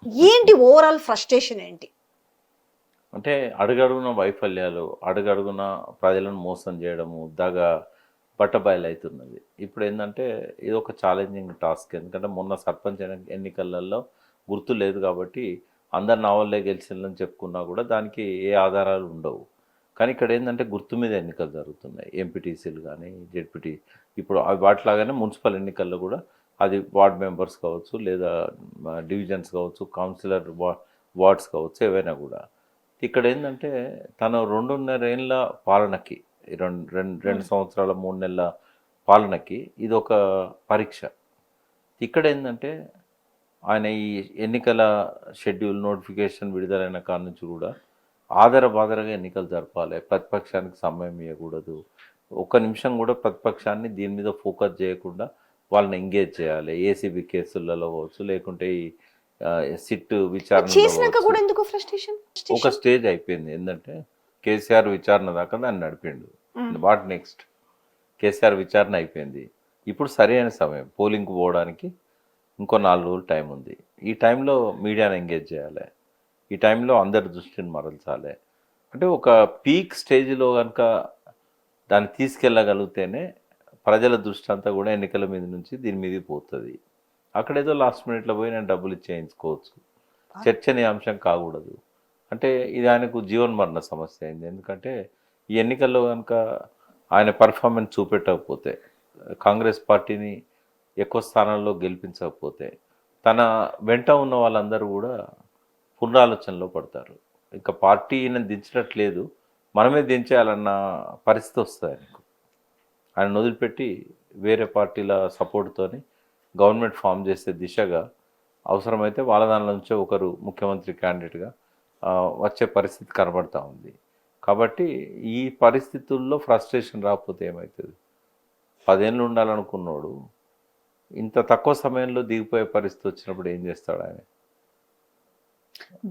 ఏంటి overall frustration ఏంటి? అంటే అడుగడుగున వైఫల్యాలు, అడుగడుగున ప్రజలను మోసం చేయడము, బట్టబయలవుతున్నది. ఇప్పుడు ఏందంటే ఇది ఒక ఛాలెంజింగ్ టాస్క్. ఎందుకంటే మొన్న సర్పంచ్ ఎన్నికలలో గుర్తు లేదు కాబట్టి అందరు నా వల్లే గెలిచిందని చెప్పుకున్నా కూడా దానికి ఏ ఆధారాలు ఉండవు. కానీ ఇక్కడ ఏంటంటే గుర్తు మీద ఎన్నికలు జరుగుతున్నాయి. ఎంపీటీసీలు కానీ జెడ్పీటీ ఇప్పుడు వాటిలాగానే మున్సిపల్ ఎన్నికల్లో కూడా అది వార్డ్ మెంబర్స్ కావచ్చు, లేదా డివిజన్స్ కావచ్చు, కౌన్సిలర్ వార్డ్స్ కావచ్చు, ఏవైనా కూడా. ఇక్కడ ఏంటంటే తను 2.5 ఏళ్ళ పాలనకి, రెండు సంవత్సరాల 3 నెలల పాలనకి ఇది ఒక పరీక్ష. ఇక్కడ ఏంటంటే ఆయన ఈ ఎన్నికల షెడ్యూల్ నోటిఫికేషన్ విడుదలైన కాడ నుంచి కూడా బాదరగా ఎన్నికలు జరపాలి, ప్రతిపక్షానికి సమయం ఇవ్వకూడదు, ఒక్క నిమిషం కూడా ప్రతిపక్షాన్ని దీని మీద ఫోకస్ చేయకుండా వాళ్ళని ఎంగేజ్ చేయాలి. ఏసీబీ కేసులలో కావచ్చు, లేకుంటే ఈ సిట్ చేసినాక కూడా విచారణ ఎందుకు ఫ్రస్ట్రేషన్? ఒక స్టేజ్ అయిపోయింది. ఏంటంటే కేసీఆర్ విచారణ దాకా దాన్ని నడిపిండు. What next? కేసీఆర్ విచారణ అయిపోయింది. ఇప్పుడు సరైన సమయం పోలింగ్కి పోవడానికి ఇంకో 4 రోజులు టైం ఉంది. ఈ టైంలో మీడియాని ఎంగేజ్ చేయాలి, ఈ టైంలో అందరి దృష్టిని మరల్చాలి. అంటే ఒక పీక్ స్టేజ్లో కనుక దాన్ని తీసుకెళ్ళగలిగితేనే ప్రజల దృష్టి అంతా కూడా ఎన్నికల మీద నుంచి దీని మీదకి పోతుంది. అక్కడేదో లాస్ట్ మినిట్లో పోయి నేను డబ్బులు ఇచ్చేయించుకోవచ్చు, చర్చనీయాంశం కాకూడదు. అంటే ఇది ఆయనకు జీవన్మరణ సమస్య అయింది. ఎందుకంటే ఈ ఎన్నికల్లో కనుక ఆయన పర్ఫార్మెన్స్ చూపెట్టకపోతే, కాంగ్రెస్ పార్టీని ఎక్కువ స్థానాల్లో గెలిపించకపోతే, తన వెంట ఉన్న వాళ్ళందరూ కూడా పునరాలోచనలో పడతారు. ఇంకా పార్టీ ఈయన దించట్లేదు, మనమే దించేయాలన్న పరిస్థితి వస్తుంది ఆయనకు. ఆయన వదిలిపెట్టి వేరే పార్టీల సపోర్ట్తోని గవర్నమెంట్ ఫామ్ చేసే దిశగా అవసరమైతే వాళ్ళ దానిలో నుంచే ఒకరు ముఖ్యమంత్రి క్యాండిడేట్గా వచ్చే పరిస్థితి కనబడతా ఉంది. కాబట్టి ఈ పరిస్థితుల్లో ఫ్రస్ట్రేషన్ రాకపోతే ఏమవుతుంది? 10 ఏళ్ళు ఉండాలనుకున్నాడు, ఇంత తక్కువ సమయంలో దిగిపోయే పరిస్థితి వచ్చినప్పుడు ఏం చేస్తాడు ఆయన?